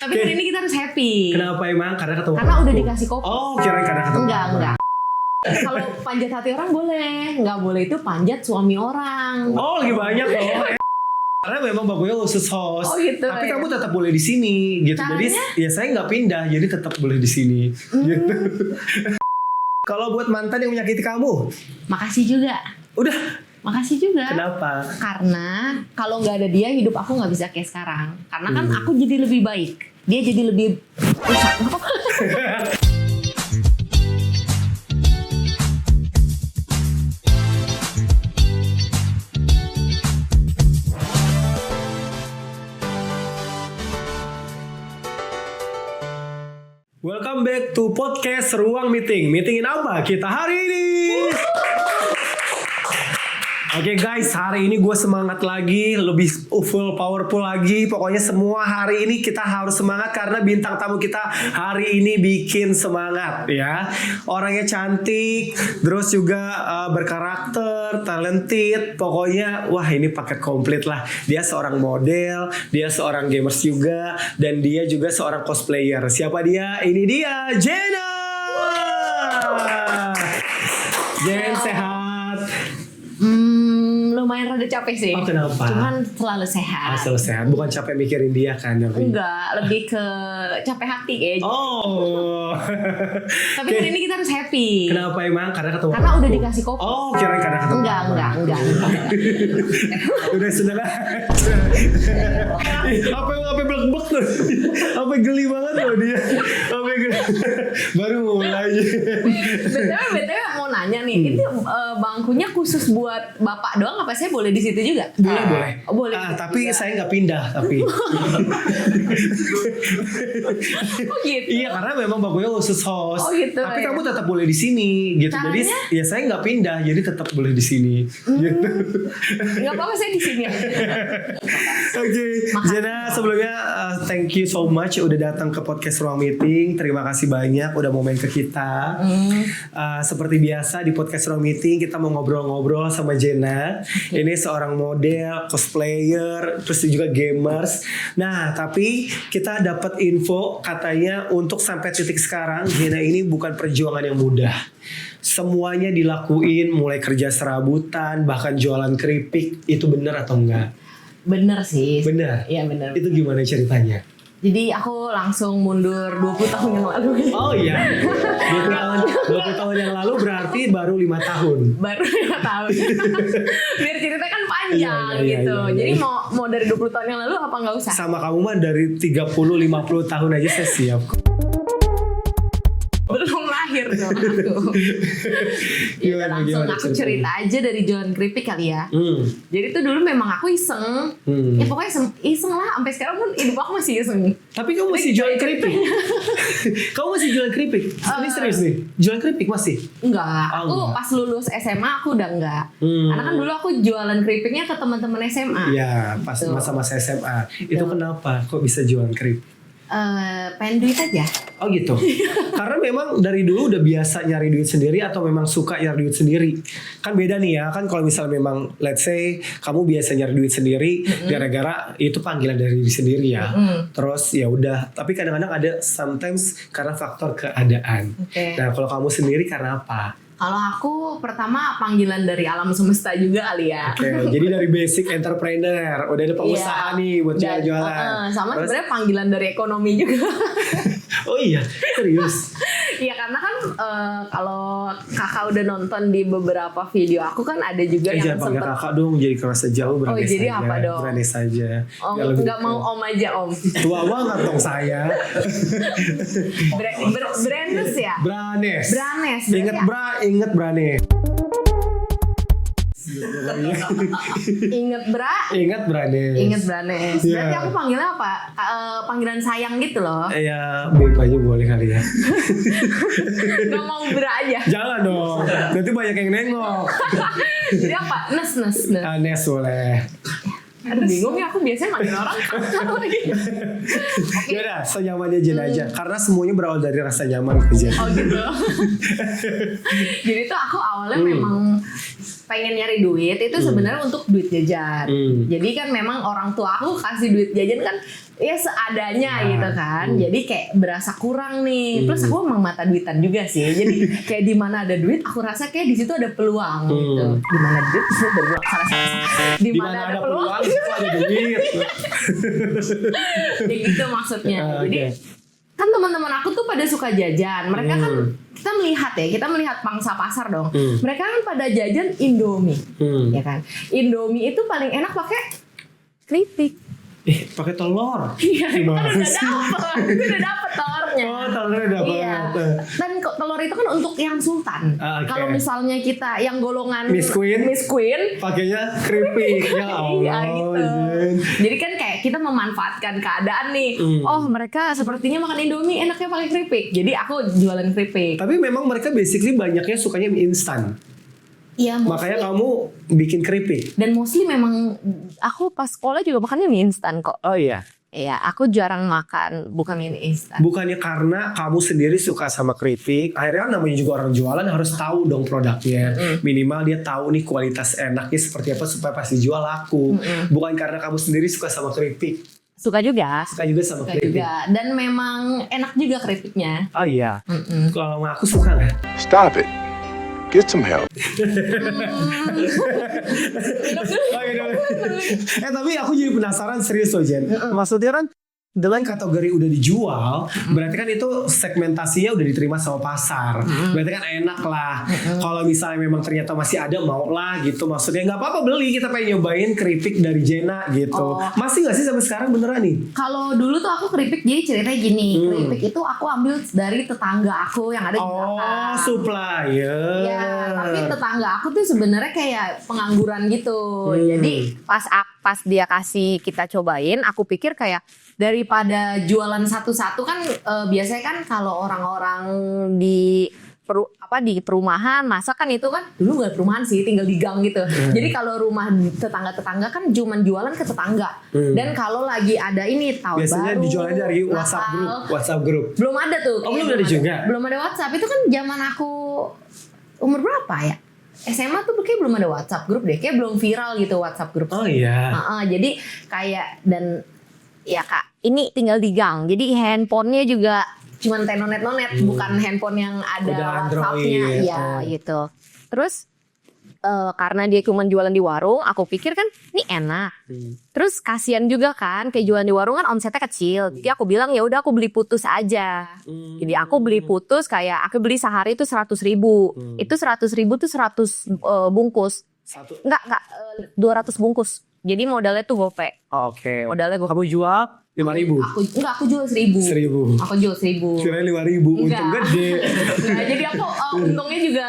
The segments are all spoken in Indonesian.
Tapi hari ini kita harus happy. Kenapa emang? Karena ketemu. Karena udah dikasih kopi. Oh, kirain karena ketemu. Enggak. Kalau panjat hati orang boleh, nggak boleh itu panjat suami orang. Oh, lagi banyak loh. Karena memang bakunya khusus host. Oh gitu. Tapi ya. kamu tetap boleh di sini gitu. Caranya? Jadi ya saya nggak pindah, jadi tetap boleh di sini. Gitu. Kalau buat mantan yang menyakiti kamu, Makasih juga. udah. Makasih juga. Kenapa? Karena kalau nggak ada dia hidup aku nggak bisa kayak sekarang. Karena kan aku jadi lebih baik. Dia jadi lebih rusak. Welcome back to podcast Ruang Meeting. Meetingin apa kita hari ini? Oke guys, hari ini gue semangat lagi, lebih full powerful lagi. Pokoknya semua hari ini kita harus semangat karena bintang tamu kita hari ini bikin semangat ya. Orangnya cantik, terus juga berkarakter, talented. Pokoknya wah ini paket komplit lah. Dia seorang model, dia seorang gamers juga, dan dia juga seorang cosplayer. Siapa dia? Ini dia, Jenna. Jen sehat. Lumayan rada capek sih. Oh, kenapa? Cuman selalu sehat. Selalu sehat, bukan capek mikirin dia kan? Enggak, lebih ke capek hati kayaknya. Oh. Tapi hari ini kita harus happy. Kenapa emang? Karena ketemu. Karena udah dikasih kopi. Oh, kirain karena ketemu. Enggak. Udah seneng aja. Apa blek-blek tuh? Apa geli banget loh dia? Apa geli? Baru mulai. BTW mau nanya nih, itu bangkunya khusus buat bapak doang apa saya boleh di situ juga? Boleh. Oh, boleh. Tapi saya nggak pindah tapi. Oh gitu. Iya, karena memang bakunya khusus host. Oh gitu. Tapi ya. kamu tetap boleh di sini gitu. Jadi Caranya? ya saya nggak pindah, jadi tetap boleh di sini. Gitu. Nggak apa-apa saya di sini aja. Oke, Jenna sebelumnya thank you so much udah datang ke podcast Ruang Meeting. Terima kasih banyak udah mau main ke kita. Seperti biasa di podcast Ruang Meeting kita mau ngobrol-ngobrol sama Jenna. Ini seorang model, cosplayer, terus juga gamers. Nah, tapi kita dapat info katanya untuk sampai titik sekarang Jenna ini bukan perjuangan yang mudah. Semuanya dilakuin, mulai kerja serabutan, bahkan jualan keripik. Itu benar atau enggak? Bener sih. Benar. Iya bener. Itu gimana ceritanya? Jadi aku langsung mundur 20 tahun yang lalu. Oh iya. 20 tahun yang lalu berarti baru 5 tahun. Baru 5 tahun. Biar ceritanya kan panjang Iya. gitu. Jadi mau dari 20 tahun yang lalu apa nggak usah? Sama kamu mah dari 30-50 tahun aja saya siap. Belum lahir dong aku. Ya langsung aku cerita aja dari jualan keripik kali ya. Jadi tuh dulu memang aku iseng. Ya pokoknya iseng lah. Sampai sekarang pun hidup aku masih iseng. Tapi kamu masih jualan keripik? Kamu masih jualan keripik? Ini serius nih? Jualan keripik masih? Enggak, aku enggak. pas lulus SMA aku udah enggak. Karena kan dulu aku jualan keripiknya ke teman-teman SMA. Iya, pas Tuh. masa-masa SMA. Itu kenapa? Kok bisa jualan keripik? Pengen duit aja. Oh gitu. Karena memang dari dulu udah biasa nyari duit sendiri atau memang suka nyari duit sendiri. Kan beda nih ya. Kan kalau misalnya memang let's say kamu biasa nyari duit sendiri gara-gara itu panggilan dari diri sendiri ya. Terus ya udah. Tapi kadang-kadang ada sometimes karena faktor keadaan. Oke. Nah, kalau kamu sendiri karena apa? Kalau aku pertama panggilan dari alam semesta juga kali ya. Oke, jadi dari basic entrepreneur, udah ada pengusaha Iya. nih buat Dan, jualan-jualan. sama Terus- sebenarnya panggilan dari ekonomi juga. Oh iya, serius. Iya karena kan kalau kakak udah nonton di beberapa video aku kan ada juga yang Jangan panggil sempet kakak dong, jadi kerasa jauh berani jadi saja. apa dong? Berani saja. om Nggak lebih nggak mau om aja om. tua banget dong saya. Brandes ya. Branes. Branes. Ingat inget Branes. Ingat Ingat Branes. Ingat Branes. Iya. Berarti aku panggilnya apa? Panggilan sayang gitu loh. Ya, baik aja boleh kali ya. Gak mau bra aja. Jangan dong. Nanti banyak yang nengok. Jadi apa? Nes. Anes boleh. Aduh bingung ya aku biasanya manggil orang kakak lagi. Oke. Yaudah, senyamannya Jen aja. Karena semuanya berawal dari rasa nyaman ke Jen. Oh gitu. Jadi tuh aku awalnya memang pengen nyari duit itu sebenarnya untuk duit jajan. Jadi kan memang orang tua aku kasih duit jajan kan ya seadanya gitu kan. Jadi kayak berasa kurang nih. Plus aku emang mata duitan juga sih. Jadi kayak di mana ada duit, aku rasa kayak di situ ada peluang gitu. Di mana duit, ada peluang. Di mana ada peluang, itu ada duit. Ya gitu maksudnya. Jadi kan teman-teman aku tuh pada suka jajan. Mereka kan kita melihat pangsa pasar dong. Mereka kan pada jajan Indomie, ya kan. Indomie itu paling enak pakai keripik. Pakai telur. Iya, kan udah dapet telurnya. Oh, telurnya dapet. Iya. Dan telur itu kan untuk yang sultan. Kalau misalnya kita yang golongan Miss Queen, pakainya keripik. Ya Allah. Iya gitu. Jadi kan kayak kita memanfaatkan keadaan nih. Oh, mereka sepertinya makan Indomie enaknya pakai keripik. Jadi aku jualan keripik. Tapi memang mereka basically banyaknya sukanya mie instan. Iya, makanya kamu bikin keripik. Dan mostly memang aku pas sekolah juga makannya mie instan kok. Oh iya. Iya, aku jarang makan bukan mie instan. Bukannya karena kamu sendiri suka sama keripik, akhirnya kan namanya juga orang jualan harus tahu dong produknya. Minimal dia tahu nih kualitas enaknya seperti apa supaya pas dijual laku. Bukan karena kamu sendiri suka sama keripik. Suka juga sama keripik. Juga. Dan memang enak juga keripiknya. Oh iya. Kalau aku suka nggak? Stop it. Get some help. Tapi aku jadi penasaran serius loh Jen. Maksudnya kan dengan kategori udah dijual, berarti kan itu segmentasinya udah diterima sama pasar. Berarti kan enak lah. Kalau misalnya memang ternyata masih ada, mau lah gitu. Maksudnya nggak apa-apa beli, kita pengen nyobain keripik dari Jena gitu. Masih nggak sih sampai sekarang beneran nih? Kalau dulu tuh aku keripik, jadi ceritanya gini. Keripik itu aku ambil dari tetangga aku yang ada di belakang. Oh, supplier. Ya, tapi tetangga aku tuh sebenarnya kayak pengangguran gitu. Jadi pas dia kasih kita cobain, aku pikir kayak daripada jualan satu-satu kan biasanya kan kalau orang-orang di perumahan masa kan itu kan dulu nggak perumahan sih, tinggal di gang gitu. Jadi kalau rumah tetangga-tetangga kan cuman jualan ke tetangga. Dan kalau lagi ada ini tahun biasanya baru, dijualnya dari WhatsApp grup. Belum ada tuh. Oh, belum ada juga. Belum ada WhatsApp. Itu kan zaman aku umur berapa ya? SMA tuh kayak belum ada WhatsApp grup deh, kayak belum viral gitu WhatsApp grup. Oh iya. Jadi kayak dan ya Kak, ini tinggal di gang. Jadi handphonenya juga cuman tenonet-nonet, bukan handphone yang ada WhatsApp-nya. Iya gitu. Terus karena dia cuma jualan di warung, aku pikir kan ini enak. Terus kasihan juga kan, kayak jualan di warung kan omsetnya kecil. Jadi aku bilang ya udah aku beli putus aja. Jadi aku beli putus kayak aku beli sehari itu 100.000. Itu 100.000 tuh 100 bungkus. Enggak 200 bungkus. Jadi modalnya tuh gope. Oke. Modalnya gope. Kamu jual 5.000? Aku jual 1.000. Aku jual 1.000. Kira 5.000, untung gede. Nah, jadi aku untungnya juga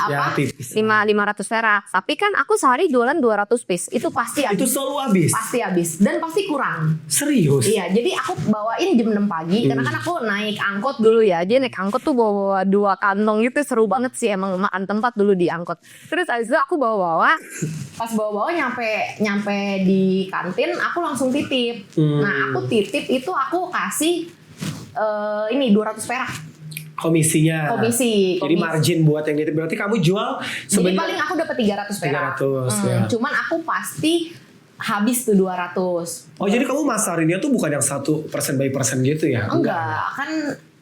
ya, tipis. 500 perak. Tapi kan aku sehari jualan 200 piece. Itu pasti habis. Itu selalu habis? Pasti habis. Dan pasti kurang. Serius? Iya, jadi aku bawain jam 6 pagi. Karena kan aku naik angkot dulu ya. Jadi naik angkot tuh bawa 2 kantong gitu. Seru banget sih emang makan tempat dulu di angkot. Terus abis itu aku bawa-bawa. Pas bawa-bawa nyampe di kantin, aku langsung titip. Nah, aku titip itu aku kasih ini 200 perak. Komisinya. Komisi. Jadi margin buat yang nitip. Berarti kamu jual jadi paling aku dapat 300 perak. 300 ya. Cuman aku pasti habis tuh 200. Oh, jadi kamu masarinnya tuh bukan yang 1% by persen gitu ya? Enggak, kan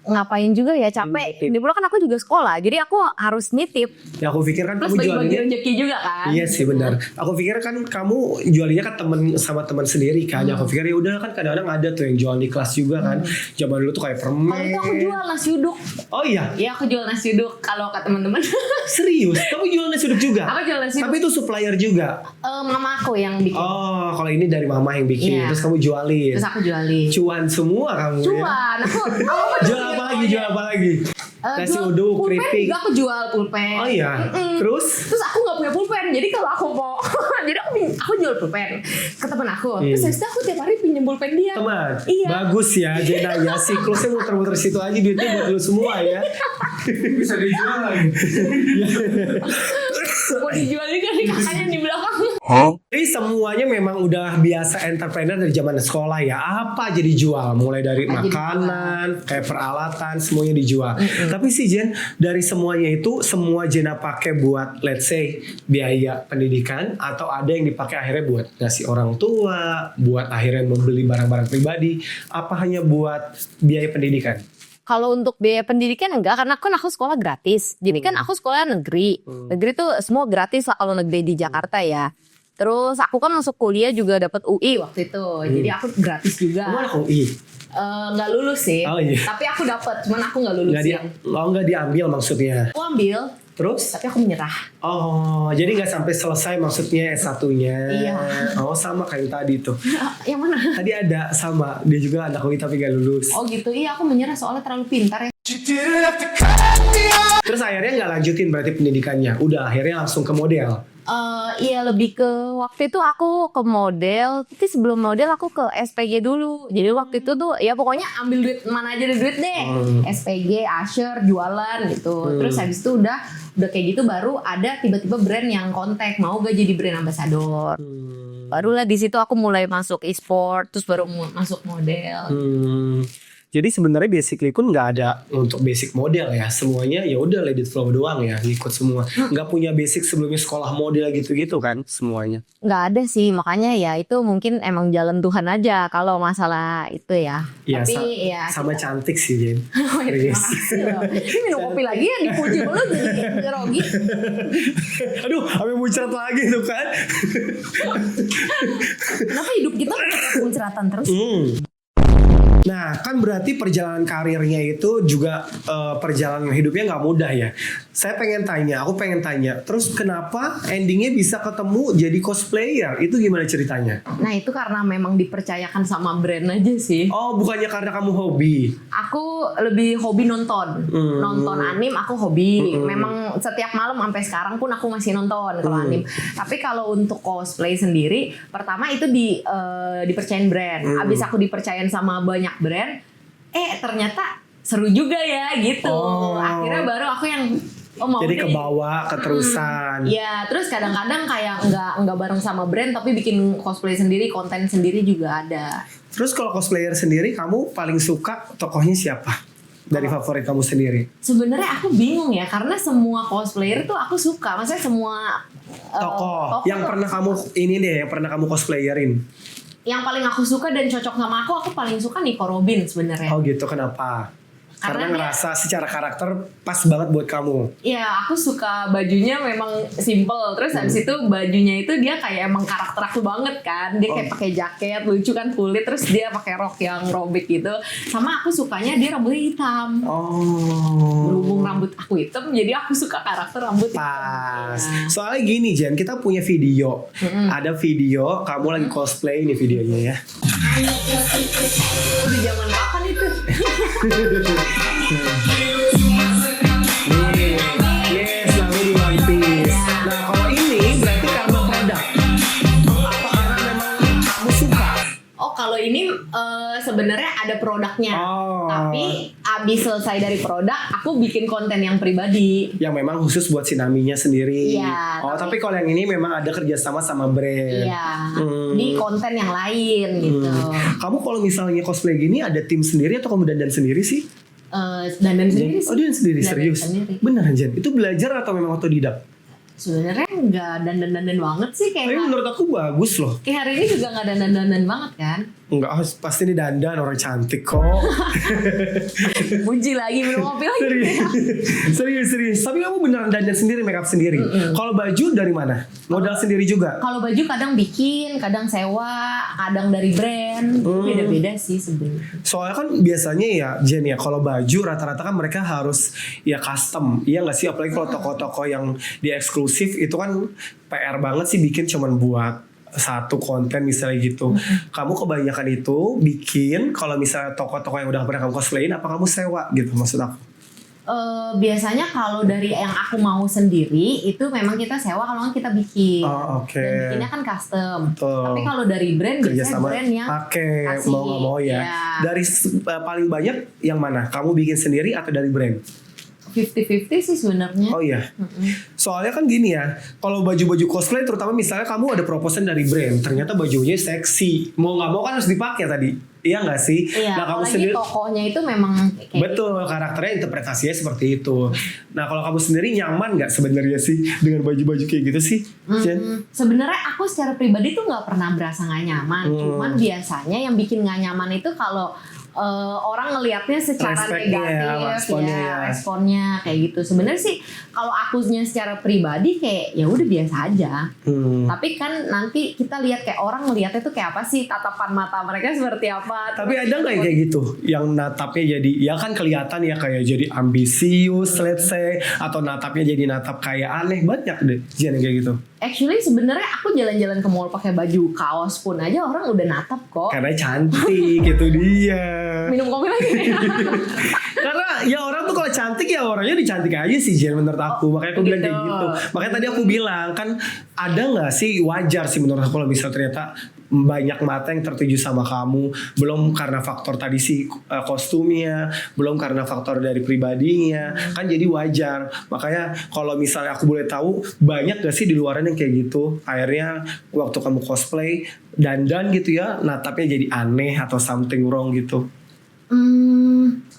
ngapain juga ya, capek. Di pulau kan aku juga sekolah, jadi aku harus nitip. Ya aku pikir kan terus kamu jualannya bagi rezeki juga kan. Iya sih benar. Aku pikir kan kamu jualannya kan sama teman sendiri kan. Aku pikir ya udah kan kadang-kadang ada tuh yang jual di kelas juga kan. Zaman dulu tuh kayak permen. Kalau itu aku jual nasi uduk. Oh iya? Iya, aku jual nasi uduk kalau ke teman-teman. Serius? Kamu jual nasi uduk juga? Aku jual nasi uduk. Tapi itu supplier juga? Mama aku yang bikin. Oh, kalau ini dari mama yang bikin. Terus kamu jualin? Terus aku jualin. Cuan semua kamu Cuan. ya? Aku jual apa lagi? Nasi uduk, keripik. Juga aku jual pulpen. Oh iya. Terus aku nggak punya pulpen. Jadi kalau aku mau, jadi aku jual pulpen ke teman aku. Terus habis itu aku tiap hari pinjam pulpen dia. Teman. Iya. Bagus ya, Jena ya. Siklusnya muter-muter situ aja, duitnya buat lu semua ya. Bisa dijual lagi. Mau dijual juga nih kakaknya di belakang. Jadi semuanya memang udah biasa entrepreneur dari zaman sekolah ya. Apa aja dijual, mulai dari makanan, kayak peralatan, semuanya dijual. Tapi sih Jen, dari semuanya itu semua Jena pakai buat let's say biaya pendidikan, atau ada yang dipakai akhirnya buat ngasih orang tua, buat akhirnya membeli barang-barang pribadi, apa hanya buat biaya pendidikan? Kalau untuk biaya pendidikan enggak, karena kan aku sekolah gratis. Jadi kan aku sekolah negeri. Negeri tuh semua gratis lah kalau negeri di Jakarta ya. Terus aku kan masuk kuliah juga dapat UI waktu itu. Jadi aku gratis juga. Kamu anak UI? Nggak lulus sih. Oh, iya. Tapi aku dapat, cuman aku nggak lulus. Nggak diambil maksudnya? Aku ambil. Terus? Tapi aku menyerah. Oh, jadi nggak sampai selesai maksudnya S1-nya. Iya. Oh, sama kayak tadi tuh. Yang mana? Tadi ada sama, dia juga anak UI tapi nggak lulus. Oh gitu, iya aku menyerah soalnya terlalu pintar ya. Terus akhirnya nggak lanjutin berarti pendidikannya. Udah akhirnya langsung ke model. Iya lebih ke waktu itu aku ke model, tapi sebelum model aku ke SPG dulu. Jadi waktu itu tuh ya pokoknya ambil duit mana aja ada duit deh. SPG, Usher, jualan gitu. Terus habis itu udah kayak gitu baru ada tiba-tiba brand yang kontak mau gak jadi brand ambassador. Barulah di situ aku mulai masuk e-sport, terus baru masuk model. Jadi sebenarnya basically kun nggak ada untuk basic model ya, semuanya ya udah let it flow doang ya, ngikut semua. Nggak punya basic sebelumnya sekolah model gitu-gitu kan semuanya. Nggak ada sih, makanya ya itu mungkin emang jalan Tuhan aja kalau masalah itu ya. Ya, tapi ya sama kita... cantik sih Jen. Ini minum kopi lagi ya, dipuji mulu jadi grogi. Aduh, sampai muncrat lagi tuh kan. Kenapa hidup kita muncratan terus? Nah kan berarti perjalanan karirnya itu juga perjalanan hidupnya nggak mudah ya. Aku pengen tanya, terus kenapa endingnya bisa ketemu jadi cosplayer? Itu gimana ceritanya? Nah itu karena memang dipercayakan sama brand aja sih. Oh bukannya karena kamu hobi? Aku lebih hobi nonton. Nonton anim aku hobi. Memang setiap malam sampai sekarang pun aku masih nonton kalau anim. Tapi kalau untuk cosplay sendiri, pertama itu dipercayain brand. Abis aku dipercayain sama banyak brand, ternyata seru juga ya gitu. Akhirnya baru aku yang mau jadi kebawa keterusan. Ya terus kadang-kadang kayak nggak bareng sama brand tapi bikin cosplay sendiri, konten sendiri juga ada. Terus kalau cosplayer sendiri kamu paling suka tokohnya siapa? Dari favorit kamu sendiri? Sebenarnya aku bingung ya, karena semua cosplayer tuh aku suka. Maksudnya semua tokoh yang pernah kamu yang pernah kamu cosplayerin. Yang paling aku suka dan cocok sama aku paling suka Nico Robin sebenarnya. Oh gitu, kenapa? Karena ngerasa secara karakter pas banget buat kamu. Iya, aku suka bajunya memang simple. Terus habis itu bajunya itu dia kayak emang karakter aku banget kan. Dia kayak pakai jaket lucu kan, kulit, terus dia pakai rok yang robek gitu. Sama aku sukanya dia rambutnya hitam. Berhubung rambut aku hitam, jadi aku suka karakter rambut pas. Hitam. Soalnya gini Jen, kita punya video. Ada video kamu lagi cosplay, ini videonya ya. Udah zaman kapan itu? Yes, namanya di One Piece. Nah kalau ini berarti karena produk. Apa karena memang kamu suka? Oh kalau ini sebenarnya ada produknya. Tapi abis selesai dari produk, aku bikin konten yang pribadi. Yang memang khusus buat si Naminya sendiri. Iya. Tapi kalau yang ini memang ada kerjasama sama brand. Iya. Di konten yang lain gitu. Kamu kalau misalnya cosplay gini ada tim sendiri atau kamu dandan sendiri sih? Dandan sendiri sih. Oh dandan sendiri, serius? Beneran Jen? Itu belajar atau memang otodidak? Sebenarnya nggak dandan-dandan banget sih kayak. Tapi menurut aku bagus loh. Kayak hari ini juga nggak dandan-dandan banget kan? Enggak, pasti ini dandan, orang cantik kok. Puji lagi, minum kopi lagi. Serius. Tapi kamu beneran dandan sendiri, makeup sendiri. Kalau baju dari mana? Modal sendiri juga? Kalau baju kadang bikin, kadang sewa, kadang dari brand. Beda-beda sih sebenarnya. Soalnya kan biasanya ya Jen ya, kalau baju rata-rata kan mereka harus ya custom. Iya nggak sih? Apalagi kalau toko-toko yang di eksklusif itu kan PR banget sih bikin cuman buat satu konten misalnya gitu. Kamu kebanyakan itu bikin kalau misalnya toko-toko yang udah pernah kamu cosplayin, apa kamu sewa gitu maksud aku? Biasanya kalau dari yang aku mau sendiri itu memang kita sewa, kalau kita bikin. Dan bikinnya kan custom. Tapi kalau dari brand biasanya brand yang kasih. Mau nggak mau ya. Dari paling banyak yang mana? Kamu bikin sendiri atau dari brand? 50-50 sih sebenarnya. Oh iya. Soalnya kan gini ya, kalau baju-baju cosplay terutama misalnya kamu ada proposal dari brand, ternyata bajunya seksi, mau nggak mau kan harus dipakai tadi. Iya nggak sih? Iya, Nah kamu apalagi sendiri tokohnya itu memang kayak betul karakternya interpretasinya seperti itu. Nah kalau kamu sendiri nyaman nggak sebenarnya sih dengan baju-baju kayak gitu sih, Jen? Sebenarnya aku secara pribadi tuh nggak pernah berasa nggak nyaman. Cuman biasanya yang bikin nggak nyaman itu kalau orang ngelihatnya secara Respect-nya negatif, ya, responnya kayak gitu. Sebenarnya sih kalau akunya secara pribadi kayak ya udah biasa aja. Tapi kan nanti kita lihat kayak orang ngelihatnya tuh kayak apa sih, tatapan mata mereka seperti apa. Tapi ada nggak yang kayak gitu, yang natapnya jadi, ya kan kelihatan ya kayak jadi ambisius, let's say, atau natapnya jadi natap kayak aneh, banyak deh, Jen yang kayak gitu. Actually sebenarnya aku jalan-jalan ke mall pakai baju kaos pun aja orang udah natap kok. Karena cantik, itu dia. Minum kopi lagi. Karena ya orang tuh kalau cantik ya orangnya dicantik aja sih Jen menurut aku. Makanya aku bilang kayak gitu. Makanya tadi aku bilang kan ada nggak sih, wajar sih menurut aku kalau bisa ternyata banyak mata yang tertuju sama kamu, belum karena faktor tadi sih kostumnya, belum karena faktor dari pribadinya, kan jadi wajar. Makanya kalau misalnya aku boleh tahu, banyak gak sih di luaran yang kayak gitu, akhirnya waktu kamu cosplay dandan gitu ya, natapnya jadi aneh atau something wrong gitu.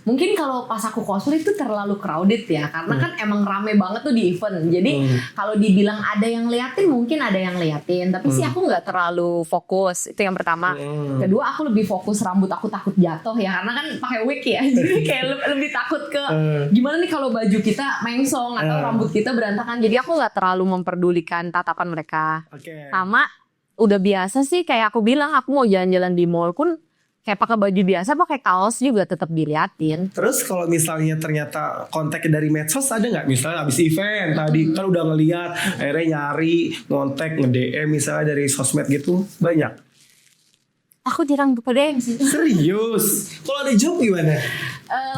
Mungkin kalau pas aku cosplay itu terlalu crowded ya, karena kan emang rame banget tuh di event. Jadi kalau dibilang ada yang liatin, mungkin ada yang liatin, tapi sih aku nggak terlalu fokus. Itu yang pertama. Kedua, aku lebih fokus rambut aku takut jatuh ya, karena kan pakai wig ya, jadi kayak lebih takut ke gimana nih kalau baju kita mengsong atau rambut kita berantakan. Jadi aku nggak terlalu memperdulikan tatapan mereka. Sama udah biasa sih, kayak aku bilang aku mau jalan-jalan di mall pun kayak pakai baju biasa, pakai kaos juga tetap diliatin. Terus kalau misalnya ternyata kontak dari medsos ada nggak? Misalnya abis event tadi kan udah ngeliat, akhirnya nyari, ngontek, nge-DM misalnya dari sosmed gitu, banyak? Aku jarang buka DM sih. Serius? Kalau ada job gimana?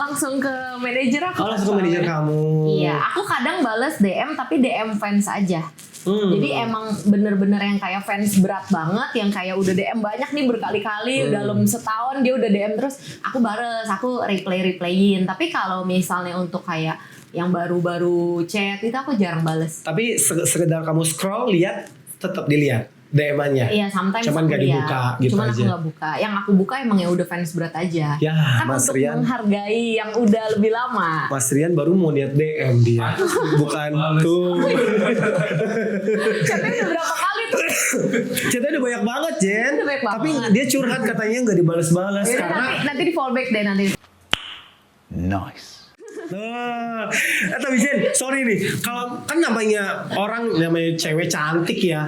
Langsung ke manajer aku. Oh langsung ke manajer kamu? Iya, aku kadang bales DM tapi DM fans aja. Jadi emang bener-bener yang kayak fans berat banget, yang kayak udah DM banyak nih berkali-kali, dalam setahun dia udah DM terus, aku bales, aku replayin. Tapi kalau misalnya untuk kayak yang baru-baru chat itu aku jarang bales. Tapi sekedar kamu scroll, lihat, tetap dilihat DM-nya. Iya, sometimes cuman aku gak dibuka gitu cuman aja. aku gak buka. Yang aku buka emang ya udah fans berat aja. Ya, kan Mas untuk Rian menghargai yang udah lebih lama. Mas Rian baru mau lihat DM dia. Bukan tuh. Chatnya udah berapa kali tuh? Chatnya udah banyak banget Jen. Udah banyak Tapi banget. dia curhat katanya gak dibales-bales. Yaudah, Karena nanti di fallback deh nanti. Nice. Tapi Jen, sorry nih, kalau kan namanya orang, namanya cewek cantik ya,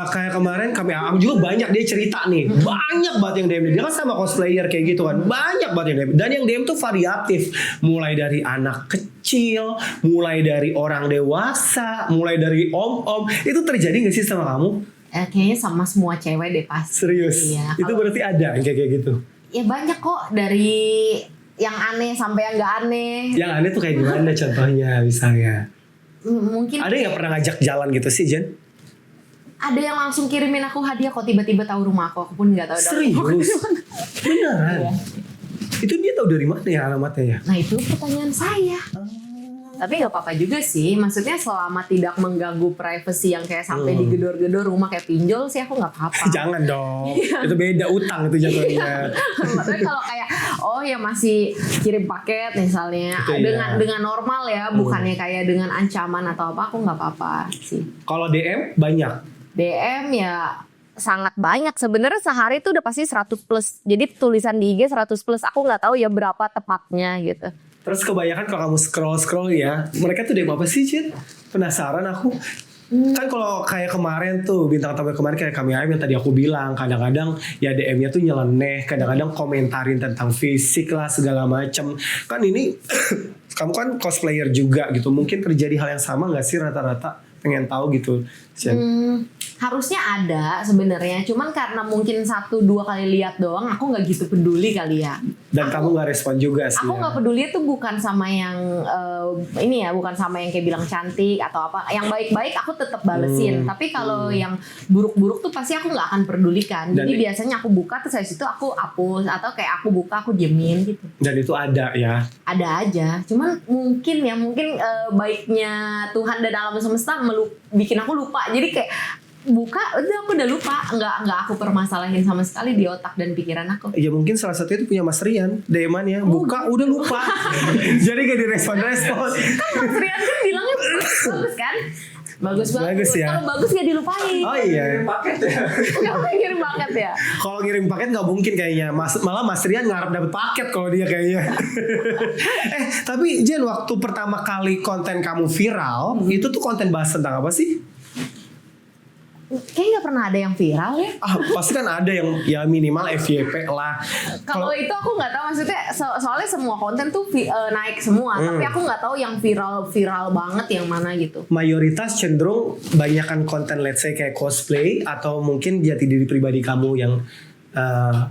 kayak kemarin kami juga banyak dia cerita nih, banyak banget yang DM dia kan sama cosplayer kayak gitu kan, banyak banget yang DM, dan yang DM tuh variatif, mulai dari anak kecil, mulai dari orang dewasa, mulai dari om-om. Itu terjadi nggak sih sama kamu? Kayaknya sama semua cewek deh pasti. Serius? Iya, Itu berarti ada yang kayak gitu? Ya banyak kok, dari yang aneh sampai yang gak aneh. Yang aneh tuh kayak gimana contohnya misalnya? Mungkin Ada yang pernah ngajak jalan gitu sih Jen? ada yang langsung kirimin aku hadiah kok, tiba-tiba tahu rumah aku pun nggak tahu. Serius? Beneran? Iya. Itu dia tahu dari mana ya alamatnya ya? Nah itu pertanyaan saya. Tapi nggak apa-apa juga sih, maksudnya selama tidak mengganggu privasi yang kayak sampai digedor-gedor rumah kayak pinjol sih aku nggak apa-apa. Jangan dong, itu beda, utang itu jatuhnya. Maksudnya kalau kayak oh ya masih kirim paket misalnya Itu dengan normal ya, bukannya kayak dengan ancaman atau apa, aku nggak apa-apa sih. Kalau DM banyak? DM ya sangat banyak sebenarnya, sehari tuh udah pasti 100 plus. Jadi tulisan di IG 100 plus, aku nggak tahu ya berapa tepatnya gitu. Terus kebanyakan kalau kamu scroll ya, mereka tuh DM apa sih Jen? Penasaran aku. Kan kalau kayak kemarin tuh bintang tamu kemarin kayak kami yang tadi aku bilang, kadang-kadang ya DM-nya tuh nyeleneh, kadang-kadang komentarin tentang fisik lah segala macem. Kan ini kamu kan cosplayer juga gitu, mungkin terjadi hal yang sama nggak sih rata-rata pengen tahu gitu. Harusnya ada sebenarnya, cuman karena mungkin 1-2 kali lihat doang, aku nggak gitu peduli kali ya. Dan kamu nggak respon juga sih. Aku nggak peduli itu bukan sama yang ini ya, bukan sama yang kayak bilang cantik atau apa. Yang baik-baik aku tetap balesin. Tapi kalau yang buruk-buruk tuh pasti aku nggak akan pedulikan. Jadi biasanya aku buka terus habis itu aku hapus atau kayak aku buka aku diemin gitu. Dan itu ada ya. Ada aja. Cuman mungkin baiknya Tuhan dan alam semesta bikin aku lupa. Jadi kayak buka udah aku udah lupa, nggak aku permasalahin sama sekali di otak dan pikiran aku. Ya mungkin salah satu itu punya Mas Rian, DM-annya buka udah lupa. Jadi gak direspon. Kan Mas Rian kan bilangnya bagus kan? Bagus ya. Kalau bagus gak dilupain. Oh iya. Paket ya. Gak ngirim paket ya. Kalau ngirim paket nggak mungkin kayaknya. Malah Mas Rian ngarep dapet paket kalau dia kayaknya. Tapi Jen, waktu pertama kali konten kamu viral, itu tuh konten bahas tentang apa sih? Kayaknya gak pernah ada yang viral ya. Pasti kan ada yang ya minimal FYP lah. Kalau itu aku nggak tahu, maksudnya soalnya semua konten tuh naik semua, tapi aku nggak tahu yang viral banget yang mana gitu. Mayoritas cenderung banyakkan konten let's say kayak cosplay atau mungkin jati diri pribadi kamu yang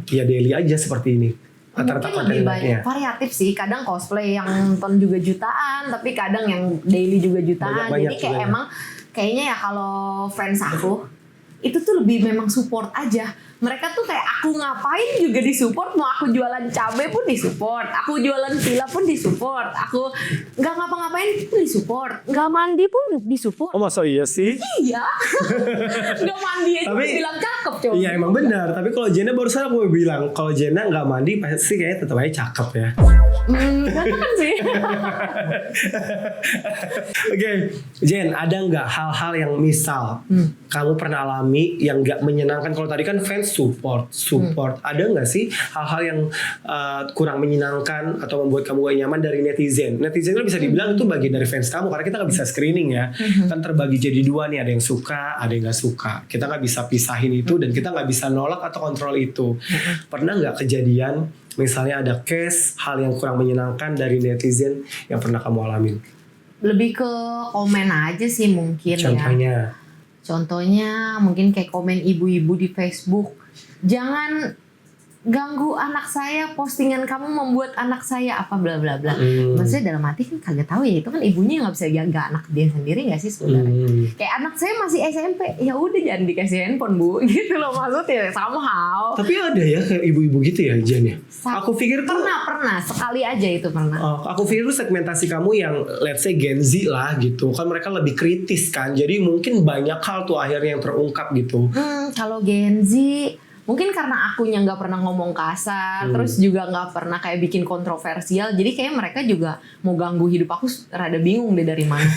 ya daily aja seperti ini. Mungkin lebih banyak variatif sih. Kadang cosplay yang nonton juga jutaan, tapi kadang yang daily juga jutaan. Banyak jadi kayak emang kayaknya ya kalau fans aku itu tuh lebih memang support aja. Mereka tuh kayak aku ngapain juga disupport. Mau aku jualan cabai pun disupport, aku jualan villa pun disupport, aku nggak ngapa-ngapain pun disupport, nggak mandi pun disupport. Oh masa iya sih? Iya. Nggak mandi aja bilang cakep coba. Iya emang benar. Tapi kalau Jenna barusan aku mau bilang kalau Jenna nggak mandi pasti kayaknya tetap aja cakep ya. Kan sih. Oke, Jen, ada nggak hal-hal yang misal kamu pernah alami yang nggak menyenangkan? Kalau tadi kan fans support, ada nggak sih hal-hal yang kurang menyenangkan atau membuat kamu gak nyaman dari netizen? Netizen itu bisa dibilang itu bagian dari fans kamu karena kita nggak bisa screening ya, kan terbagi jadi dua nih, ada yang suka, ada yang nggak suka. Kita nggak bisa pisahin itu dan kita nggak bisa nolak atau kontrol itu. Pernah nggak kejadian? Misalnya ada case hal yang kurang menyenangkan dari netizen yang pernah kamu alamin? Lebih ke komen aja sih mungkin. Contohnya mungkin kayak komen ibu-ibu di Facebook. Jangan ganggu anak saya, postingan kamu membuat anak saya apa bla bla bla. Maksudnya dalam hati kan kagak tahu ya, itu kan ibunya nggak bisa jaga anak dia sendiri nggak sih sebenarnya. Kayak anak saya masih SMP, ya udah jangan dikasih handphone bu, gitu loh maksudnya somehow. Tapi ada ya kayak ibu-ibu gitu ya Jen ya. Aku pikir pernah sekali aja itu pernah. Aku pikir itu segmentasi kamu yang let's say Gen Z lah gitu, kan mereka lebih kritis kan, jadi mungkin banyak hal tuh akhirnya yang terungkap gitu. Kalau Gen Z mungkin karena akunya nggak pernah ngomong kasar, terus juga nggak pernah kayak bikin kontroversial, jadi kayak mereka juga mau ganggu hidup aku rada bingung deh dari mana.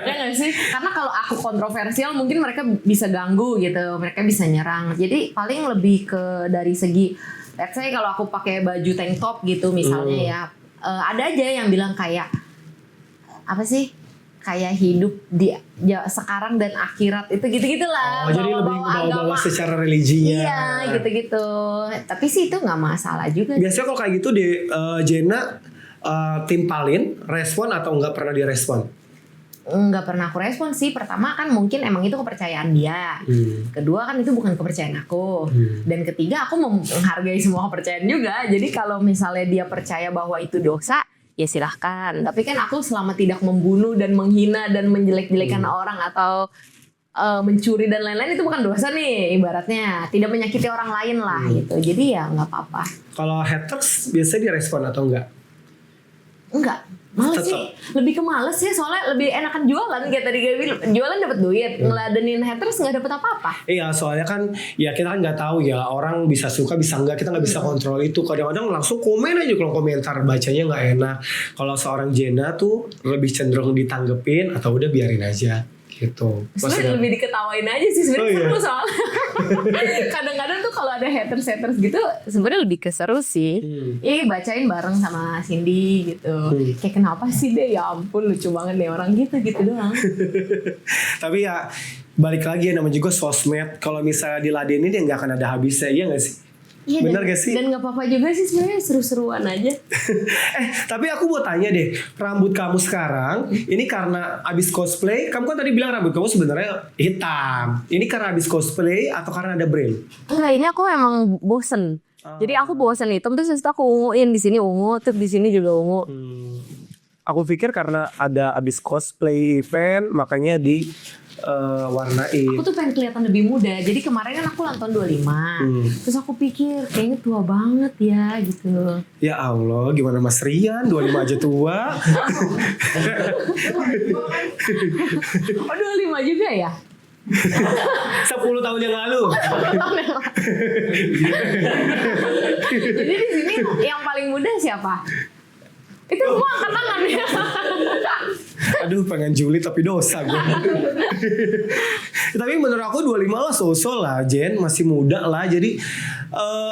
Ya nggak sih? Karena kalau aku kontroversial mungkin mereka bisa ganggu gitu, mereka bisa nyerang. Jadi paling lebih ke dari segi, let's say kalau aku pakai baju tank top gitu misalnya ya, ada aja yang bilang kayak apa sih? Kayak hidup di sekarang dan akhirat itu gitu-gitulah. Jadi lebih bawa-bawa secara religinya. Iya, gitu-gitu. Tapi sih itu nggak masalah juga. Biasanya kalau kayak gitu di Jenna timpalin, respon atau nggak pernah direspon? Nggak pernah aku respon sih. Pertama kan mungkin emang itu kepercayaan dia. Kedua kan itu bukan kepercayaan aku. Dan ketiga aku menghargai semua kepercayaan juga. Jadi kalau misalnya dia percaya bahwa itu dosa, ya silahkan. Tapi kan aku selama tidak membunuh dan menghina dan menjelek-jelekan orang atau mencuri dan lain-lain itu bukan dosa nih ibaratnya. Tidak menyakiti orang lain lah gitu. Jadi ya nggak apa-apa. Kalau haters biasanya direspon atau enggak? Enggak. Males sih. Lebih ke males ya, soalnya lebih enakan jualan kayak tadi gue bilang. Jualan dapat duit, ngeladenin haters nggak dapat apa-apa. Iya, soalnya kan ya kita kan nggak tahu ya, orang bisa suka bisa enggak, kita nggak bisa kontrol itu. Kadang-kadang langsung komen aja kalau komentar bacanya nggak enak. Kalau seorang Jenna tuh lebih cenderung ditanggepin atau udah biarin aja gitu. Sebenarnya lebih diketawain aja sih sebenarnya. Seru soalnya. Kadang-kadang tuh kalau ada haters gitu sebenarnya lebih keseru sih. Bacain bareng sama Cindy gitu. Kayak kenapa sih deh, ya ampun lucu banget nih orang gitu doang. Tapi ya balik lagi ya, namanya juga sosmed. Kalau misalnya diladenin ya nggak akan ada habisnya, iya nggak sih? Iya, Bener gak sih? Dan gak apa-apa juga sih sebenarnya, seru-seruan aja. Tapi aku mau tanya deh, rambut kamu sekarang ini karena abis cosplay, kamu kan tadi bilang rambut kamu sebenarnya hitam. Ini karena abis cosplay atau karena ada brand? Enggak, ini aku emang bosen. Jadi aku bosen hitam, terus aku unguin di sini ungu, terus di sini juga ungu. Aku pikir karena ada abis cosplay event makanya di warnain. Aku tuh pengen kelihatan lebih muda. Jadi kemarin kan aku ulang tahun 25. Terus aku pikir kayaknya tua banget ya gitu. Ya Allah, gimana Mas Rian? 25 aja tua. Oh 25 juga ya? 10 tahun yang lalu. Jadi di sini yang paling muda siapa? Itu semua angkat tangan ya. Aduh, pengen julid tapi dosa gue. Tapi menurut aku 25 lah sosok lah, Jen, masih muda lah. Jadi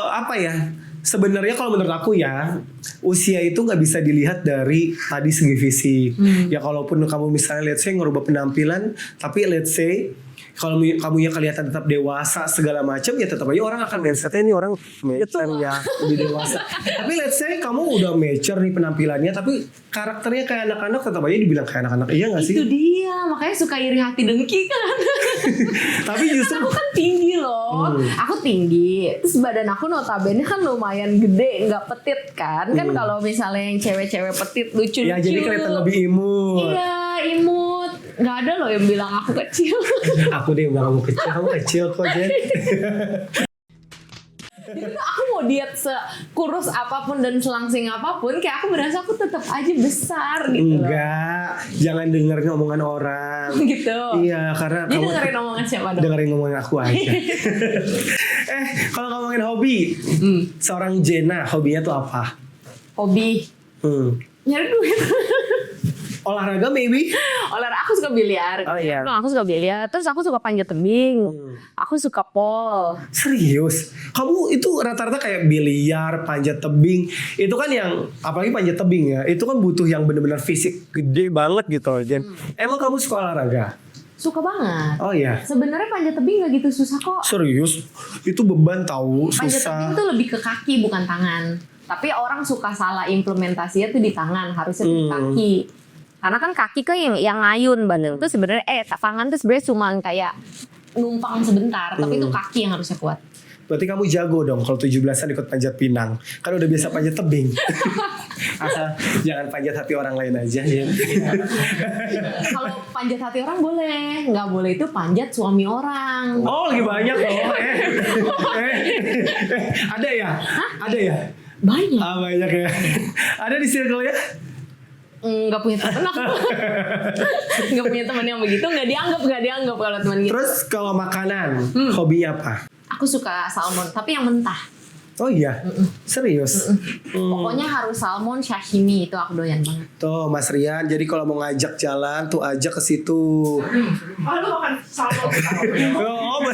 apa ya? Sebenarnya kalau menurut aku ya, usia itu nggak bisa dilihat dari tadi segi fisik. Ya kalaupun kamu misalnya let's say ngerubah penampilan, tapi let's say kalau kamunya kelihatan tetap dewasa segala macam, ya tetap aja orang akan mindsetnya ini orang mature ya, lebih dewasa. Tapi let's say kamu udah mature nih penampilannya, tapi karakternya kayak anak-anak, tetap aja dibilang kayak anak-anak, iya nggak sih? Itu dia, makanya suka iri hati dengki kan. Tapi justru aku kan tinggi loh, aku tinggi. Terus badan aku notabene kan lumayan gede, nggak petit kan? Kan kalau misalnya yang cewek-cewek petit lucu-lucu. ya jadi kelihatan lebih imut. Iya, imut. Nggak ada loh yang bilang aku kecil. Aku deh yang bilang kamu kecil kok Jen. Jadi aku mau diet sekurus apapun dan selangsing apapun, kayak aku berasa aku tetap aja besar gitu. Enggak, jangan dengerin omongan orang. Gitu. Iya, karena Jadi kamu dengerin omongan siapa dong? dengerin omongan aku aja. Kalau ngomongin hobi, seorang Jena hobinya tuh apa? Hobi nyari duit. Olahraga maybe? Olahraga, aku suka biliar. Oh iya. Aku suka biliar. Terus aku suka panjat tebing. Aku suka pole. Serius? Kamu itu rata-rata kayak biliar, panjat tebing. Itu kan yang, apalagi panjat tebing ya, itu kan butuh yang benar-benar fisik gede banget gitu loh, Jen. Emang kamu suka olahraga? Suka banget. Oh iya. Sebenarnya panjat tebing gak gitu susah kok. Serius? Itu beban tahu, Panjat susah. tebing tuh lebih ke kaki bukan tangan. Tapi orang suka salah implementasinya tuh di tangan, harusnya tuh di kaki. Karena kan kaki kan yang ngayun banget. Itu sebenarnya tangan tuh sebenarnya cuma kayak numpang sebentar, tapi itu kaki yang harusnya kuat. Berarti kamu jago dong kalau 17-an ikut panjat pinang. Kan udah biasa panjat tebing. Asal jangan panjat hati orang lain aja ya. Kalau panjat hati orang boleh, nggak boleh itu panjat suami orang. Oh, lagi banyak loh. Ada ya? Hah? Ada ya? Banyak. Ah, banyak ya. Ada di circle ya? Nggak punya teman aku. Nggak punya teman yang begitu, nggak dianggap kalau teman gitu. Terus kalau makanan, hobinya apa? Aku suka salmon, tapi yang mentah. Oh iya? Serius? Pokoknya harus salmon sashimi, itu aku doyan banget. Tuh Mas Rian, jadi kalau mau ngajak jalan tuh ajak ke situ. Lu makan salmon. Oh,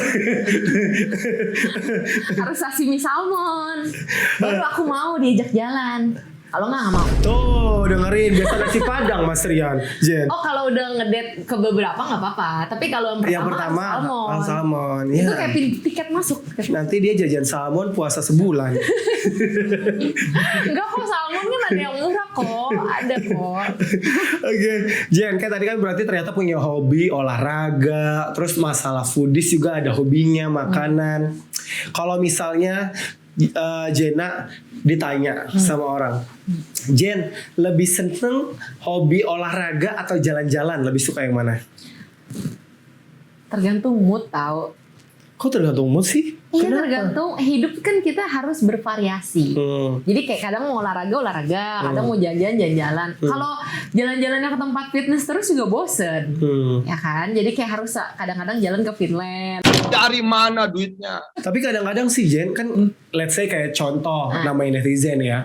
Harus sashimi salmon. Baru aku mau diajak jalan. Kalau nggak mau. tuh dengerin, biasa nasi padang Mas Rian, Jen. Oh, kalau udah ngedate ke beberapa nggak apa-apa. Tapi kalau yang pertama harus salmon. salmon. Itu Ya. kayak tiket masuk. Nanti dia jajan salmon puasa sebulan. Enggak kok, salmon kan ada yang murah kok. Ada kok. Oke, Jen, kan tadi kan berarti ternyata punya hobi olahraga, terus masalah foodies juga ada hobinya, makanan. Kalau misalnya Jena ditanya sama orang, Jen lebih seneng hobi olahraga atau jalan-jalan, lebih suka yang mana? Tergantung mood tau. Kok tergantung mood sih? Iya, Kenapa? tergantung. Hidup kan kita harus bervariasi. Jadi kayak kadang mau olahraga, kadang mau jalan-jalan. Kalau jalan-jalannya ke tempat fitness terus juga bosen. Ya kan? Jadi kayak harus kadang-kadang jalan ke Finland. Dari mana duitnya? Tapi kadang-kadang sih Jen, kan let's say kayak contoh namanya netizen ya.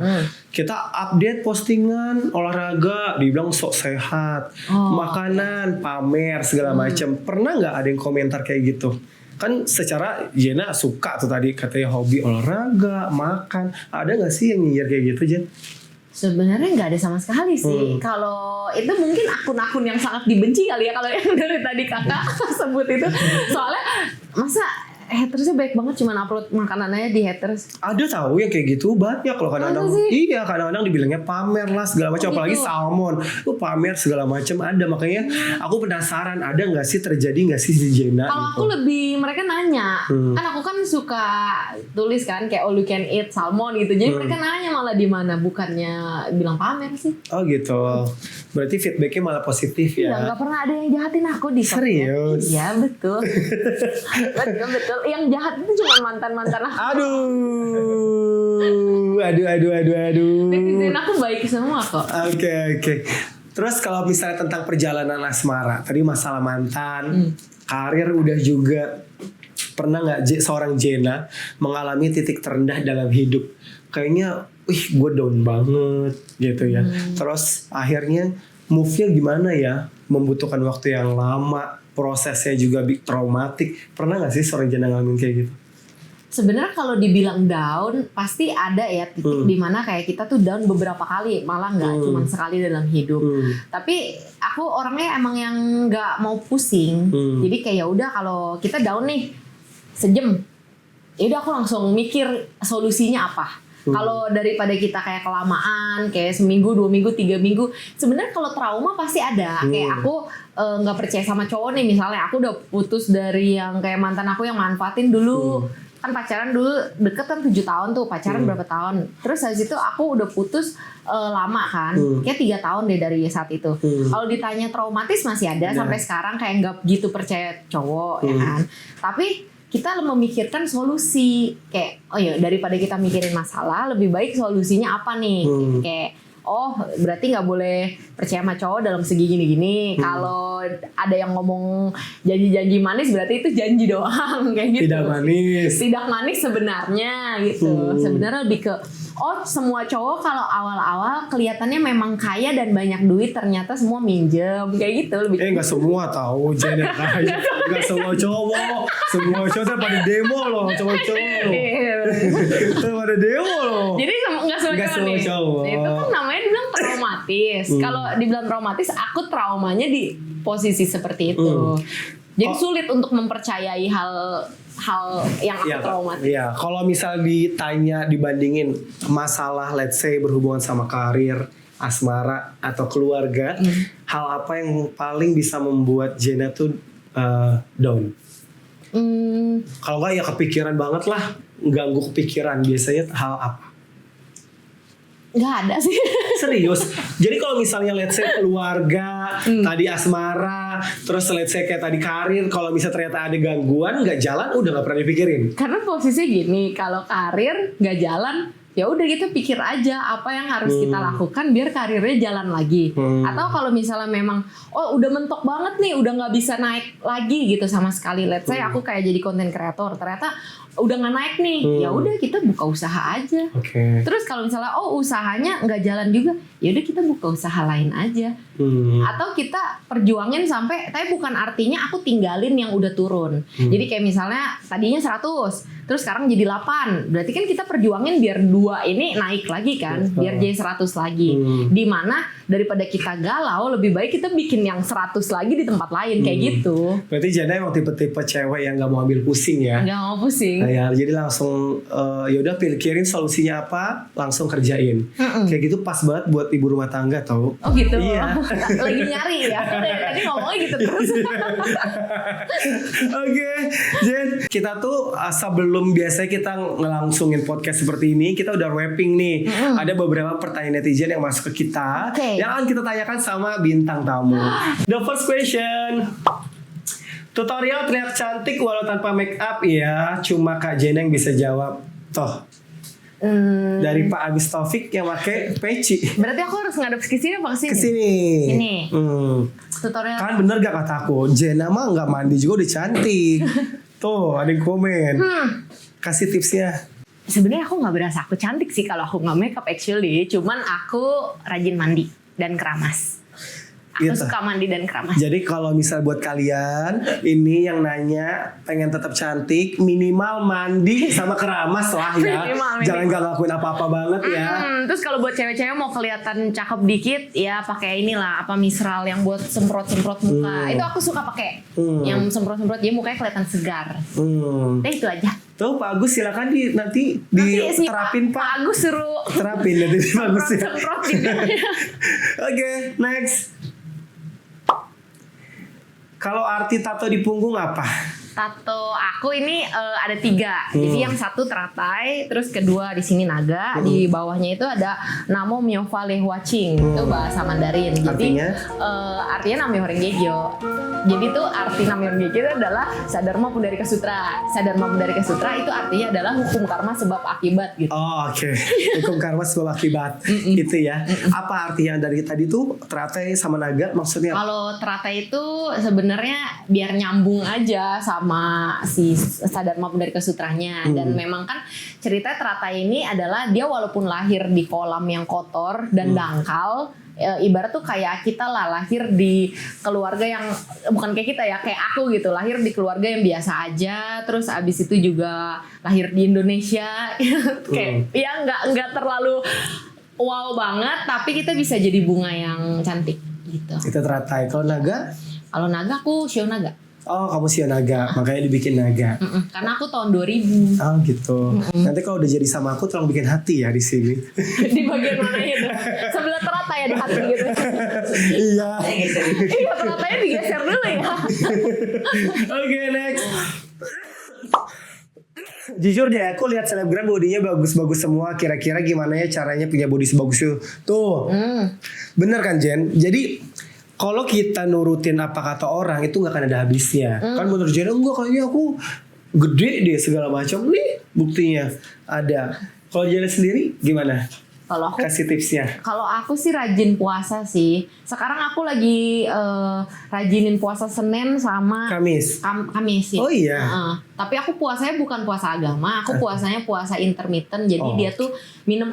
Kita update postingan olahraga, dibilang sok sehat, makanan, pamer segala macam. Pernah nggak ada yang komentar kayak gitu? Kan secara Jena suka tuh tadi katanya hobi olahraga, makan. Ada nggak sih yang nyinyir kayak gitu, Jen? Sebenarnya nggak ada sama sekali sih. Kalau itu mungkin akun-akun yang sangat dibenci kali ya, kalau yang dari tadi kakak sebut itu. Soalnya masa hatersnya baik banget, cuman upload makanannya di haters. Ada tahu yang kayak gitu banyak loh kadang-kadang. Iya, kadang-kadang dibilangnya pamer lah segala macam, apalagi salmon. Pamer segala macam ada, makanya aku penasaran ada nggak sih, terjadi nggak sih di Jenna? Kalau gitu. aku lebih mereka nanya, kan aku kan suka tulis kan kayak all you can eat salmon gitu. Jadi mereka nanya malah di mana, bukannya bilang pamer sih. Oh gitu. Berarti feedbacknya malah positif ya? Iya, nggak pernah ada yang jahatin aku di sosmed. Serius? Iya betul. betul. Yang jahat itu cuma mantan aku. Aduh. Netizen aku baik semua kok. Oke. Terus kalau misalnya tentang perjalanan asmara, tadi masalah mantan, karir udah juga. Pernah nggak seorang Jenna mengalami titik terendah dalam hidup? Kayaknya, gue down banget gitu ya. Terus akhirnya move-nya gimana ya? Membutuhkan waktu yang lama, prosesnya juga traumatik. Pernah nggak sih seorang Jenna ngalamin kayak gitu? Sebenarnya kalau dibilang down pasti ada ya titik dimana kayak kita tuh down beberapa kali, malah nggak cuma sekali dalam hidup. Tapi aku orangnya emang yang nggak mau pusing. Jadi kayak udah kalau kita down nih sejam, ya udah aku langsung mikir solusinya apa. Kalau daripada kita kayak kelamaan, kayak seminggu, 2 minggu, 3 minggu, sebenarnya kalau trauma pasti ada. Kayak aku nggak percaya sama cowok nih, misalnya aku udah putus dari yang kayak mantan aku yang manfaatin dulu. Kan pacaran dulu deket kan 7 tahun tuh, pacaran berapa tahun. Terus habis itu aku udah putus lama kan, kayak 3 tahun deh dari saat itu. Kalau ditanya traumatis masih ada sampai sekarang, kayak nggak gitu percaya cowok ya kan. Tapi kita memikirkan solusi, kayak oh ya daripada kita mikirin masalah, lebih baik solusinya apa nih. Kayak oh berarti nggak boleh percaya sama cowok dalam segi gini-gini. Kalau ada yang ngomong janji-janji manis, berarti itu janji doang kayak gitu. Tidak manis sebenarnya gitu. Sebenarnya lebih ke oh semua cowok kalau awal-awal kelihatannya memang kaya dan banyak duit, ternyata semua minjem kayak gitu lebih. Nggak semua tahu Jenna kaya. Nggak semua cowok. Semua cowok pada demo loh, cowok-cowok. Pada demo loh. Jadi nggak semua cowok. Itu kan namanya dibilang traumatis. Kalau dibilang traumatis, aku traumanya di posisi seperti itu. Jadi sulit untuk mempercayai hal yang aku traumatis. Iya, kalau misal ditanya dibandingin masalah let's say berhubungan sama karir, asmara atau keluarga, hal apa yang paling bisa membuat Jenna tuh down? Kalau nggak ya kepikiran banget lah, ganggu kepikiran, biasanya hal apa? Nggak ada sih. Serius. Jadi kalau misalnya let's say keluarga, tadi asmara, terus let's say kayak tadi karir, kalau misalnya ternyata ada gangguan nggak jalan, udah nggak pernah dipikirin. Karena posisi gini, kalau karir nggak jalan, ya udah kita pikir aja apa yang harus kita lakukan biar karirnya jalan lagi. Atau kalau misalnya memang udah mentok banget nih, udah nggak bisa naik lagi gitu sama sekali. Let's say aku kayak jadi content creator, ternyata udah nggak naik nih, ya udah kita buka usaha aja. Terus kalau misalnya usahanya nggak jalan juga, ya udah kita buka usaha lain aja. Atau kita perjuangin sampai, tapi bukan artinya aku tinggalin yang udah turun. Jadi kayak misalnya tadinya 100, terus sekarang jadi 8. Berarti kan kita perjuangin biar 2 ini naik lagi kan, biar jadi 100 lagi. Dimana daripada kita galau, lebih baik kita bikin yang 100 lagi di tempat lain kayak gitu. Berarti Jenna emang tipe-tipe cewek yang nggak mau ambil pusing ya? Nggak mau pusing. Ya, jadi langsung yaudah pikirin solusinya apa, langsung kerjain. Kayak gitu pas banget buat ibu rumah tangga tau. Oh gitu. Iya. Lagi nyari ya. Tadi ngomongnya gitu terus. Oke, Jen, kita tuh sebelum biasanya kita ngelangsungin podcast seperti ini, kita udah wrapping nih. Ada beberapa pertanyaan netizen yang masuk ke kita, yang akan kita tanyakan sama bintang tamu. The first question. Tutorial terlihat cantik walau tanpa make up ya, cuma Kak Jenna yang bisa jawab. Toh. Dari Pak Agus Taufik yang pakai peci. Berarti aku harus ngadep ke sini apa ke sini? Ke sini. Sini. Tutorial. Kan bener gak kata aku? Jenna mah nggak mandi juga udah cantik. Tuh ada yang komen. Kasih tipsnya. Sebenarnya aku nggak berasa aku cantik sih kalau aku nggak make up actually. Cuman aku rajin mandi dan keramas. Aku suka mandi dan keramas. Jadi kalau misal buat kalian ini yang nanya pengen tetap cantik, minimal mandi sama keramas lah ya. Minimal. Jangan gak ngelakuin apa-apa banget ya. Terus kalau buat cewek-cewek mau kelihatan cakep dikit ya pakai inilah apa Mistral yang buat semprot-semprot muka. Itu aku suka pakai. Yang semprot-semprot jadi mukanya kelihatan segar. Nah itu aja. Tuh Pak Agus silakan nanti diterapin Pak. Agus suruh terapin nanti Pak Agus ya. semprot juga. Oke, next. Kalau arti tato di punggung apa? Tato aku ini ada 3. Jadi yang satu teratai, terus kedua di sini naga, di bawahnya itu ada Namo Myo Vale Hwaching. Itu bahasa Mandarin. Jadi artinya Namyo Renge-kyo. Jadi tuh arti Namyo Renge-kyo itu adalah Sadharma Pundarika Sutra. Sadharma Pundarika Sutra itu artinya adalah hukum karma sebab akibat gitu. Oh, oke. Hukum karma sebab akibat. Gitu ya. Apa artinya dari tadi tuh teratai sama naga maksudnya? Kalau teratai itu sebenarnya biar nyambung aja sama si Sadharma Pundarika Sutranya. Dan memang kan cerita teratai ini adalah dia walaupun lahir di kolam yang kotor dan dangkal, ibarat tuh kayak kita lah lahir di keluarga yang bukan kayak kita ya, kayak aku gitu, lahir di keluarga yang biasa aja, terus abis itu juga lahir di Indonesia kayak ya nggak terlalu wow banget, tapi kita bisa jadi bunga yang cantik gitu. Itu teratai. Kalau naga? Kalau naga aku Shio Naga. Oh, kamu Shio Naga, makanya dibikin naga. Karena aku tahun 2000. Oh gitu. Nanti kalau udah jadi sama aku tolong bikin hati ya di sini. Di bagian mana itu? Sebelah teratai ya di hati gitu. Iya. Iya, teratainya digeser dulu ya. Oke, next. Jujur deh, aku lihat selebgram bodinya bagus-bagus semua. Kira-kira gimana ya caranya punya body sebagus itu? Tuh, bener kan Jen? Jadi kalau kita nurutin apa kata orang itu nggak akan ada habisnya. Kan menurut Jen, enggak kayaknya aku gede deh segala macam. Nih buktinya ada. Kalau Jen sendiri gimana? Kalau aku kasih tipsnya. Kalau aku sih rajin puasa sih. Sekarang aku lagi rajinin puasa Senin sama Kamis. Kamis ya. Oh iya. Tapi aku puasanya bukan puasa agama, aku puasanya puasa intermittent. Jadi dia tuh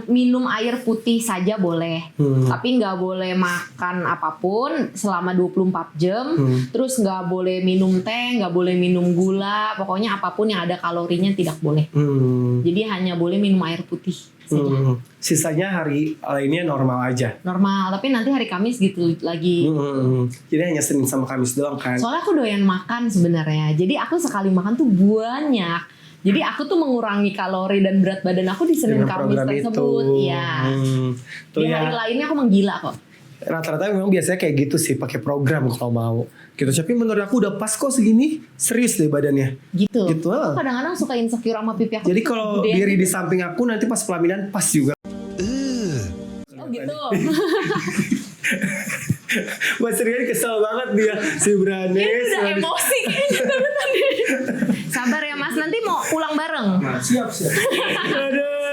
minum air putih saja boleh. Tapi nggak boleh makan apapun selama 24 jam. Terus nggak boleh minum teh, nggak boleh minum gula. Pokoknya apapun yang ada kalorinya tidak boleh. Jadi hanya boleh minum air putih saja. Sisanya hari lainnya normal aja. Normal, tapi nanti hari Kamis gitu lagi. Jadi hanya Senin sama Kamis doang kan? Soalnya aku doyan makan sebenarnya. Jadi aku sekali makan tuh banyak. Jadi aku tuh mengurangi kalori dan berat badan aku di Senin Kamis tersebut. Iya. Di hari lainnya aku menggila kok. Rata-rata memang biasanya kayak gitu sih, pakai program kalau mau. Gitu. Tapi menurut aku udah pas kok segini, serius deh badannya. Gitu. Gitu. Aku kadang-kadang suka insecure sama pipi aku. Jadi kalau diri di samping aku nanti pas pelaminan pas juga. Oh gitu. Mas Rian kesel banget dia si Branes. Ini udah emosi kayaknya tadi. Sabar ya Mas, nanti mau pulang bareng. Nah, siap. Aduh.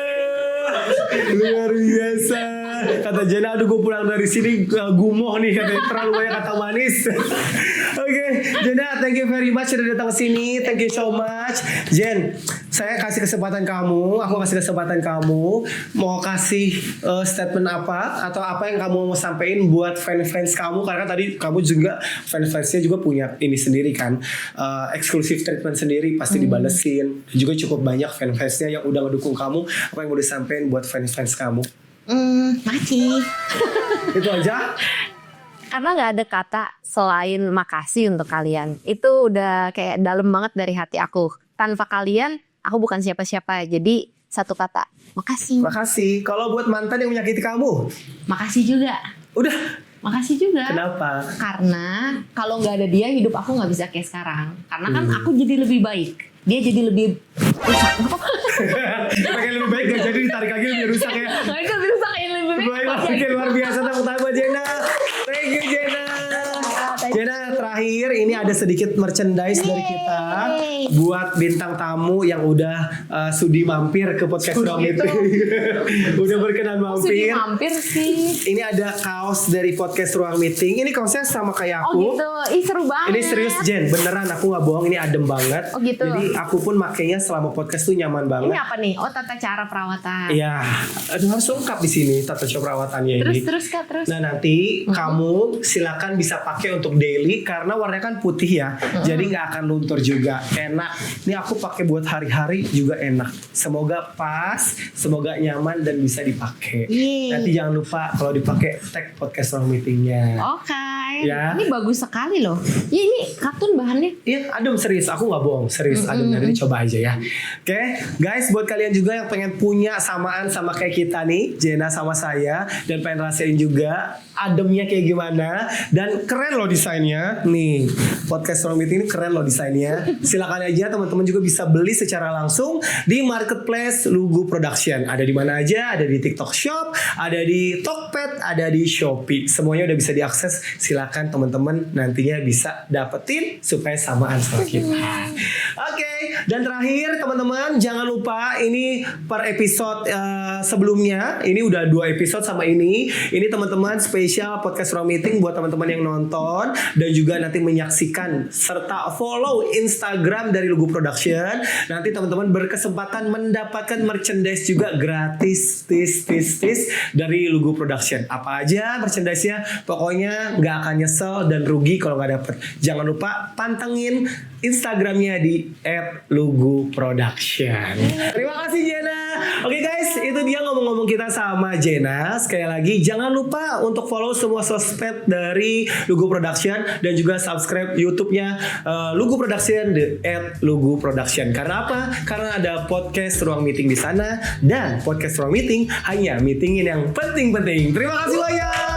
Luar biasa. Kata Jena, aduh gue pulang dari sini gumoh nih katanya, terlalu banyak kata manis. Oke, Jena, thank you very much sudah datang ke sini. Thank you so much. Jen, saya kasih kesempatan kamu, aku kasih kesempatan kamu mau kasih statement apa atau apa yang kamu mau sampaikan buat fans kamu, karena tadi kamu juga fansnya juga punya ini sendiri kan, eksklusif treatment sendiri pasti dibalesin. Juga cukup banyak fansnya yang udah ngedukung kamu. Apa yang mau disampaikan buat fans kamu? Makasih. Itu aja. Karena nggak ada kata selain makasih untuk kalian. Itu udah kayak dalam banget dari hati aku. Tanpa kalian, aku bukan siapa-siapa. Jadi satu kata, makasih. Makasih. Kalau buat mantan yang menyakiti kamu? Makasih juga. Udah. Makasih juga. Kenapa? Karena kalau nggak ada dia, hidup aku nggak bisa kayak sekarang. Karena kan aku jadi lebih baik. Dia jadi lebih rusak. Pakai lebih baik gak jadi ditarik lagi lebih rusak ya. Nah, itu lebih rusak yang lebih baik. Baik, luar biasa, tepuk tangan buat Jena. Thank you Jena. Jena, terakhir ini ada sedikit merchandise dari kita. buat bintang tamu yang udah sudi mampir ke podcast Ruang Meeting. Udah berkenan Sudi mampir. mampir sih. Ini ada kaos dari podcast Ruang Meeting. Ini kaosnya sama kayak aku. Oh gitu. Ih seru banget. Ini serius Jen, beneran aku nggak bohong, ini adem banget. Oh gitu. Jadi aku pun makainya selama podcast tuh nyaman banget. Ini apa nih? Oh tata cara perawatan. Iya, aduh harus lengkap di sini tata cara perawatannya Terus ini. terus Kak terus. Nah nanti kamu silakan bisa pakai untuk daily karena warnanya kan putih ya, jadi nggak akan luntur juga, enak. Ini aku pakai buat hari-hari juga enak. Semoga pas, semoga nyaman dan bisa dipakai. Yeay. Nanti jangan lupa kalau dipakai tag podcast Ruang Meetingnya. Oke. Ya. Ini bagus sekali loh. Ya ini katun bahannya. Iya, adem serius. Aku nggak bohong, serius adem. Nanti coba aja ya. Oke, guys, buat kalian juga yang pengen punya samaan sama kayak kita nih, Jena sama saya, dan pengen rasain juga ademnya kayak gimana, dan keren loh desainnya. Nih, podcast Ruang Meeting ini keren loh desainnya. Silakan aja teman-teman juga bisa beli secara langsung di marketplace Lugu Production. Ada di mana aja? Ada di TikTok Shop, ada di Tokped, ada di Shopee. Semuanya udah bisa diakses. Silakan teman-teman nantinya bisa dapetin supaya samaan sama kita. Oke, dan terakhir teman-teman jangan lupa ini per episode sebelumnya, ini udah 2 episode sama ini. Ini teman-teman spesial podcast Ruang Meeting buat teman-teman yang nonton dan juga nanti menyaksikan serta follow Instagram dari Lugu Production. Nanti teman-teman berkesempatan mendapatkan merchandise juga gratis dari Lugu Production. Apa aja merchandise-nya? Pokoknya nggak akan nyesel dan rugi kalau nggak dapet. Jangan lupa pantengin Instagramnya di @luguproduction. Terima kasih Jena. Oke guys, itu dia ngomong-ngomong kita sama Jena. Sekali lagi jangan lupa untuk follow semua sosmed dari Lugu Production dan juga subscribe YouTube-nya Lugu Production di @luguproduction. Karena apa? Karena ada podcast Ruang Meeting di sana dan podcast Ruang Meeting hanya meetingin yang penting-penting. Terima kasih banyak.